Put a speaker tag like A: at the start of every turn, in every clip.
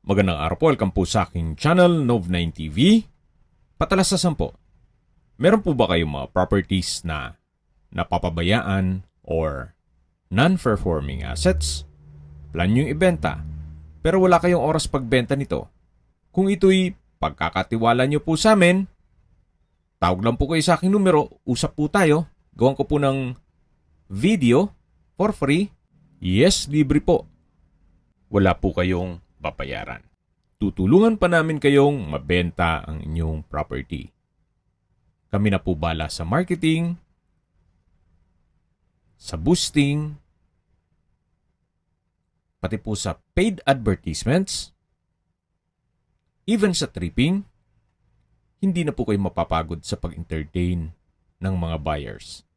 A: Magandang araw po, welcome po sa aking channel, Nov9 TV. Patalasasan po, meron po ba kayong mga properties na napapabayaan or non-performing assets? Plan nyo ibenta, pero wala kayong oras pagbenta nito. Kung ito'y pagkakatiwala nyo po sa amin, tawag lang po kayo sa aking numero, usap po tayo, gawan ko po ng video for free. Yes, libre po. Wala po kayong babayaran. Tutulungan pa namin kayong mabenta ang inyong property. Kami na po bala sa marketing, sa boosting, pati po sa paid advertisements, even sa tripping. Hindi na po kayo mapapagod sa pag-entertain ng mga buyers.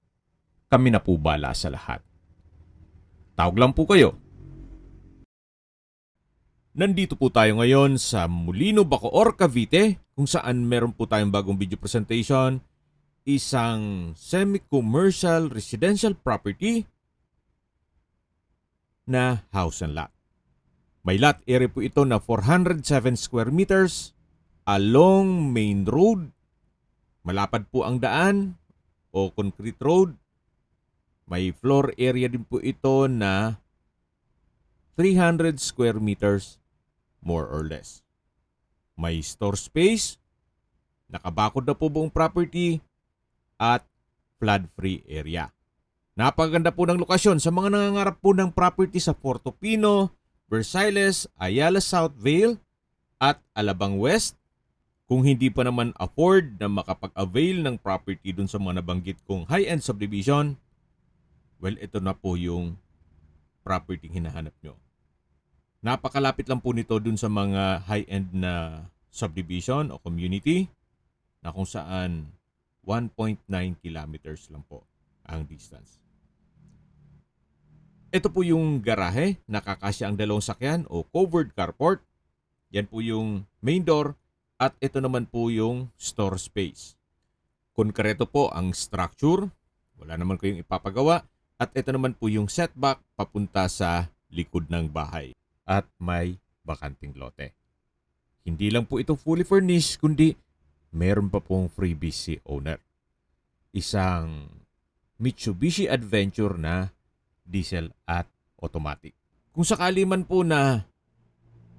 A: Kami na po bala sa lahat. Tawag lang po kayo. Nandito po tayo ngayon sa Molino, Bacoor, Cavite, kung saan meron po tayong bagong video presentation, isang semi-commercial residential property na house and lot. May lot area po ito na 407 square meters along main road. Malapad po ang daan o concrete road. May floor area din po ito na 300 square meters more or less. May store space, nakabakod na po buong property, at flood-free area. Napaganda po ng lokasyon sa mga nangangarap po ng property sa Portofino, Versailles, Ayala South Vale, at Alabang West. Kung hindi pa naman afford na makapag-avail ng property dun sa mga nabanggit kong high-end subdivision, well, ito na po yung property hinahanap nyo. Napakalapit lang po nito dun sa mga high-end na subdivision o community na kung saan 1.9 kilometers lang po ang distance. Ito po yung garahe, nakakasya ang dalawang sakyan o covered carport. Yan po yung main door at ito naman po yung store space. Konkreto po ang structure, wala naman kayong ipapagawa, at ito naman po yung setback papunta sa likod ng bahay. At may bakanting lote. Hindi lang po ito fully furnished, kundi meron pa pong freebies si owner. Isang Mitsubishi Adventure na diesel at automatic. Kung sakali man po na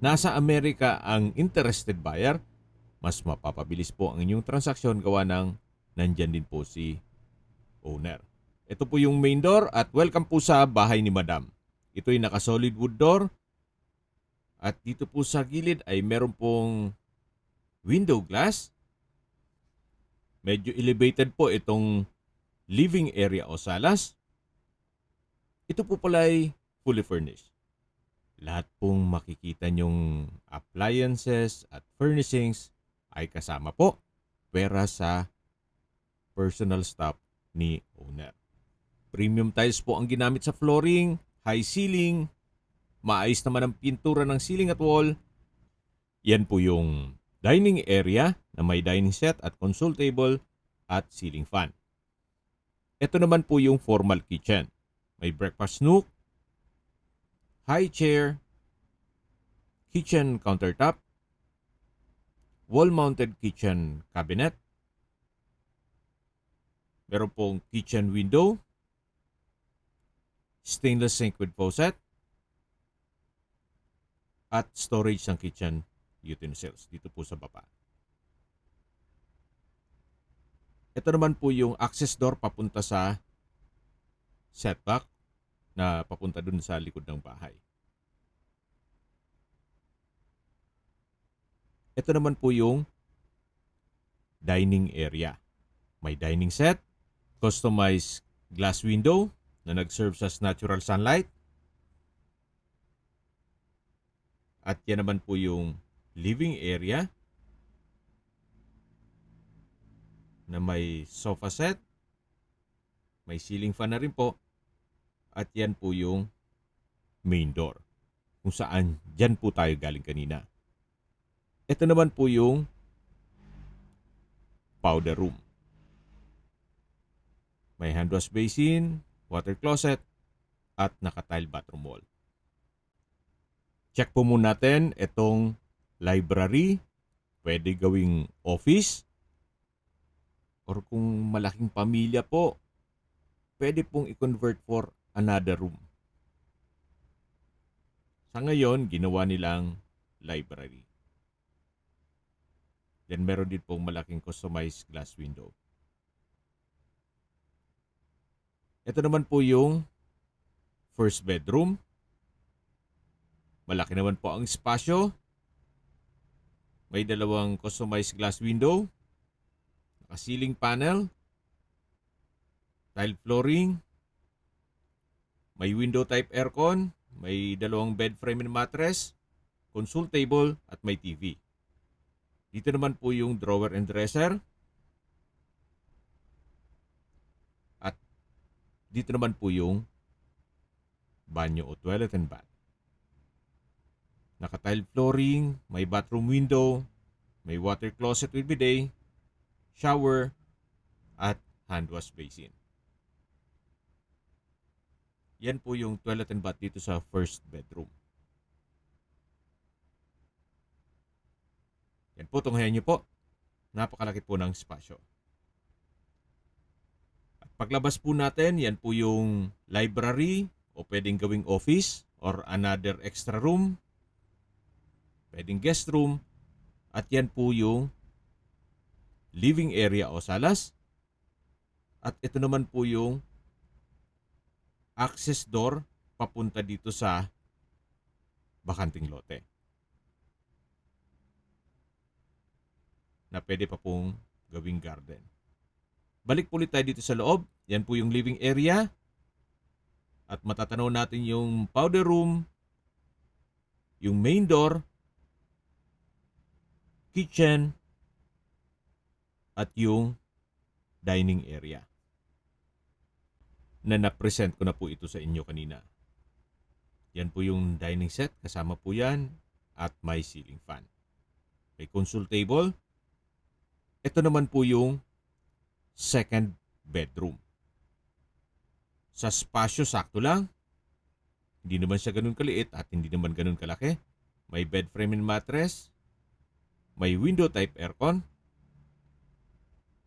A: nasa Amerika ang interested buyer, mas mapapabilis po ang inyong transaksyon gawa ng nandyan din po si owner. Ito po yung main door at welcome po sa bahay ni Madam. Ito'y naka-solid wood door. At dito po sa gilid ay meron pong window glass. Medyo elevated po itong living area o salas. Ito po pala ay fully furnished. Lahat pong makikita nyong appliances at furnishings ay kasama po. Pera sa personal stuff ni owner. Premium tiles po ang ginamit sa flooring, high ceiling. Maayos naman ang pintura ng ceiling at wall. Yan po yung dining area na may dining set at console table at ceiling fan. Ito naman po yung formal kitchen. May breakfast nook, high chair, kitchen countertop, wall-mounted kitchen cabinet. Meron pong kitchen window, stainless sink with faucet, at storage ng kitchen utensils dito po sa baba. Ito naman po yung access door papunta sa setback na papunta dun sa likod ng bahay. Ito naman po yung dining area. May dining set, customized glass window na nag-serve as natural sunlight. At yan naman po yung living area na may sofa set, may ceiling fan na rin po, at yan po yung main door kung saan dyan po tayo galing kanina. Ito naman po yung powder room. May hand wash basin, water closet, at naka-tile bathroom wall. Check po muna natin itong library. Pwede gawing office. Or kung malaking pamilya po, pwede pong i-convert for another room. Sa ngayon, ginawa nilang library. Then meron din pong malaking customized glass window. Ito naman po yung first bedroom. Malaki naman po ang espasyo. May dalawang customized glass window. Naka-ceiling panel. Tile flooring. May window type aircon. May dalawang bed frame and mattress. Console table at may TV. Dito naman po yung drawer and dresser. At dito naman po yung banyo o toilet and bath. Naka-tile flooring, may bathroom window, may water closet with bidet, shower, at hand wash basin. Yan po yung toilet and bath dito sa first bedroom. Yan po, tunghayan nyo po. Napakalaki po ng espasyo. At paglabas po natin, yan po yung library o pwedeng gawing office or another extra room. Pwedeng guest room. At yan po yung living area o salas. At ito naman po yung access door papunta dito sa bakanting lote. Na pwede pa pong gawing garden. Balik po ulit tayo dito sa loob. Yan po yung living area. At matatanaw natin yung powder room, yung main door, kitchen, at yung dining area. Na na-present ko na po ito sa inyo kanina. Yan po yung dining set. Kasama po yan. At may ceiling fan. May console table. Ito naman po yung second bedroom. Sa spasyo, sakto lang. Hindi naman siya ganun kaliit at hindi naman ganun kalaki. May bed frame and mattress. May window type aircon.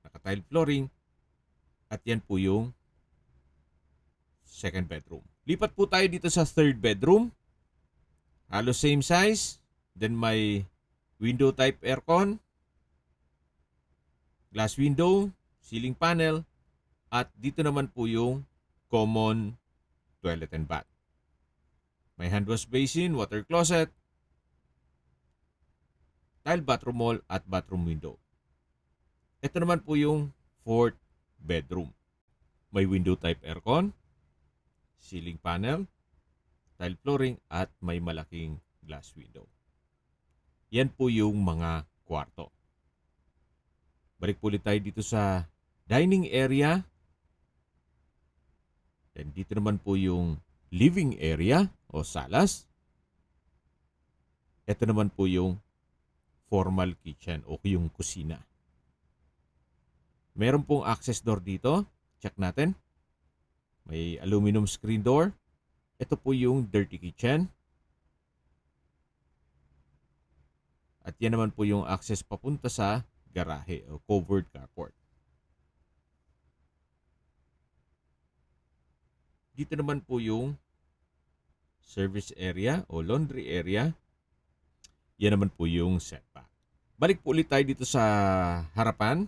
A: Naka-tile flooring. At yan po yung second bedroom. Lipat po tayo dito sa third bedroom. Halos same size. Then may window type aircon. Glass window, ceiling panel, at dito naman po yung common toilet and bath. May hand wash basin, water closet, tile bathroom wall, at bathroom window. Ito naman po yung fourth bedroom. May window type aircon, ceiling panel, tile flooring, at may malaking glass window. Yan po yung mga kwarto. Balik po ulit tayo dito sa dining area. Then dito naman po yung living area o salas. Ito naman po yung formal kitchen o yung kusina. Meron pong access door dito. Check natin. May aluminum screen door. Ito po yung dirty kitchen. At yan naman po yung access papunta sa garahe o covered carport. Dito naman po yung service area o laundry area. Yan naman po yung setback. Balik po ulit tayo dito sa harapan.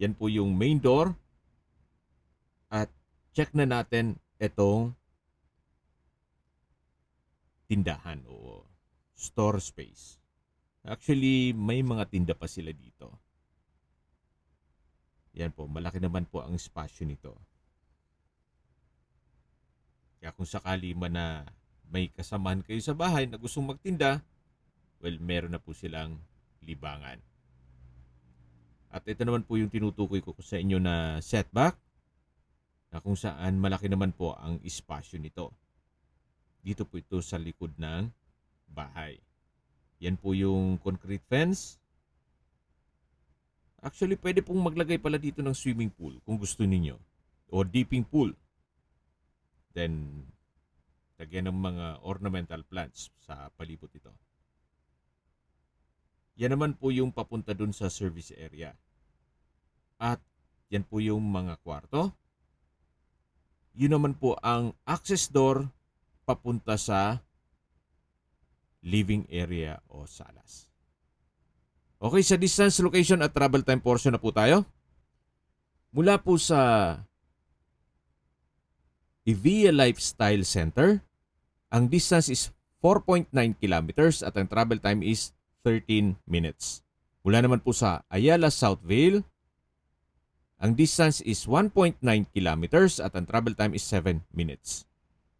A: Yan po yung main door. At check na natin itong tindahan o store space. Actually, may mga tinda pa sila dito. Yan po, malaki naman po ang espasyo nito. Kaya kung sakali man na may kasamahan kayo sa bahay na gustong magtinda, well, meron na po silang libangan. At ito naman po yung tinutukoy ko sa inyo na setback, na kung saan malaki naman po ang espasyo nito. Dito po ito sa likod ng bahay. Yan po yung concrete fence. Actually, pwede pong maglagay pala dito ng swimming pool kung gusto ninyo. O dipping pool. Then, Lagyan ng mga ornamental plants sa palibot ito. Yan naman po yung papunta dun sa service area. At yan po yung mga kwarto. Yun naman po ang access door papunta sa living area o salas. Okay, sa distance, location at travel time portion na po tayo. Mula po sa Evia Lifestyle Center, ang distance is 4.9 kilometers at ang travel time is 13 minutes. Mula naman po sa Ayala Southville, ang distance is 1.9 kilometers at ang travel time is 7 minutes.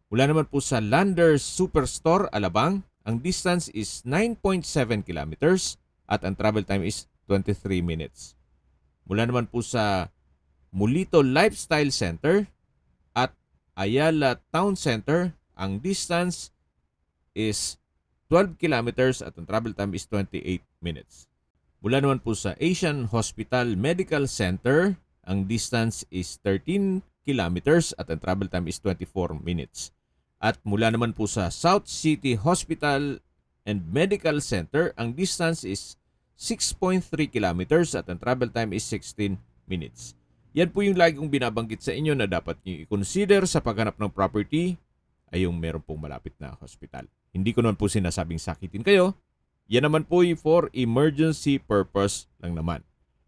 A: Mula naman po sa Landers Superstore, Alabang, ang distance is 9.7 kilometers at ang travel time is 23 minutes. Mula naman po sa Mulito Lifestyle Center at Ayala Town Center, ang distance is 12 kilometers at ang travel time is 28 minutes. Mula naman po sa Asian Hospital Medical Center, ang distance is 13 kilometers at ang travel time is 24 minutes. At mula naman po sa South City Hospital and Medical Center, ang distance is 6.3 kilometers at ang travel time is 16 minutes. Yan po yung lagi kong binabanggit sa inyo na dapat nyo i-consider sa paghanap ng property ay yung meron pong malapit na hospital. Hindi ko naman po sinasabing sakitin kayo. Yan naman po for emergency purpose lang naman.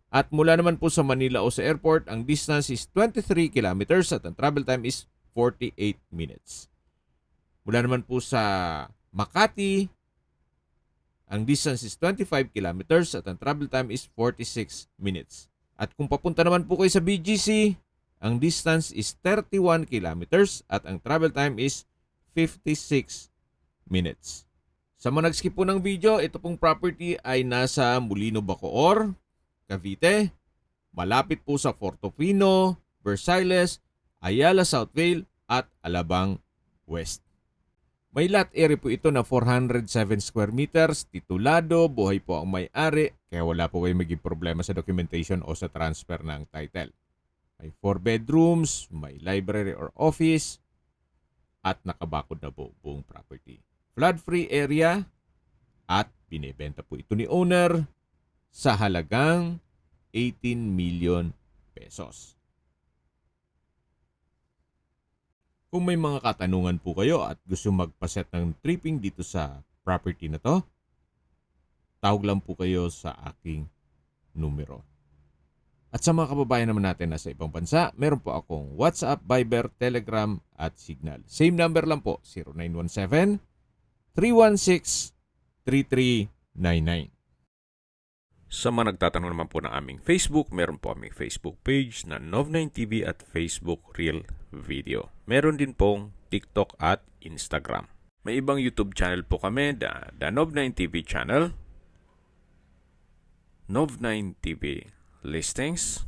A: At mula naman po sa Manila o sa airport, ang distance is 23 kilometers at ang travel time is 48 minutes. Mula naman po sa Makati, ang distance is 25 kilometers at ang travel time is 46 minutes. At kung papunta naman po kayo sa BGC, ang distance is 31 kilometers at ang travel time is 56 minutes. Sa mga nag-skip po ng video, ito pong property ay nasa Molino Bacoor, Cavite. Malapit po sa Portofino, Versailles, Ayala Southville at Alabang West. May lot area po ito na 407 square meters, titulado, buhay po ang may-ari, kaya wala po kayong maging problema sa documentation o sa transfer ng title. May 4 bedrooms, may library or office, at nakabakod na po buong property. Flood-free area at binibenta po ito ni owner sa halagang 18 million pesos. Kung may mga katanungan po kayo at gusto magpaset ng tripping dito sa property na to, tawag lang po kayo sa aking numero. At sa mga kababayan naman natin na sa ibang bansa, meron po akong WhatsApp, Viber, Telegram at Signal. Same number lang po, 0917-316-3399. Sa mga nagtatanong naman po ng aming Facebook, meron po aming Facebook page na Nov9TV at Facebook Real Video. Meron din pong TikTok at Instagram. May ibang YouTube channel po kami, the Nov9TV channel, Nov9TV Listings,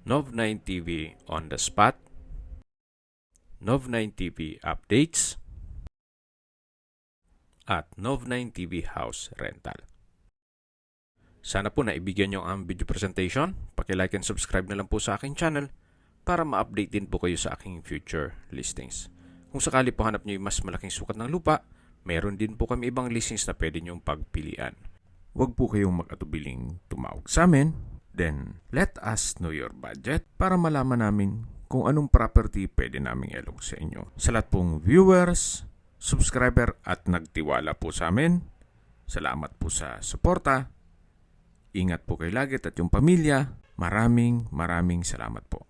A: Nov9TV On The Spot, Nov9TV Updates, at Nov9TV House Rental. Sana po naibigyan nyo ang video presentation. Paki-like and subscribe na lang po sa aking channel para ma-update din po kayo sa aking future listings. Kung sakali po hanap nyo yung mas malaking sukat ng lupa, meron din po kami ibang listings na pwede nyong pagpilian. Huwag po kayong mag-atubiling tumawag sa amin. Then, let us know your budget para malaman namin kung anong property pwede naming ilog sa inyo. Sa lahat pong viewers, subscriber at nagtiwala po sa amin, salamat po sa suporta. Ingat po kayo lagi at yung pamilya. Maraming salamat po.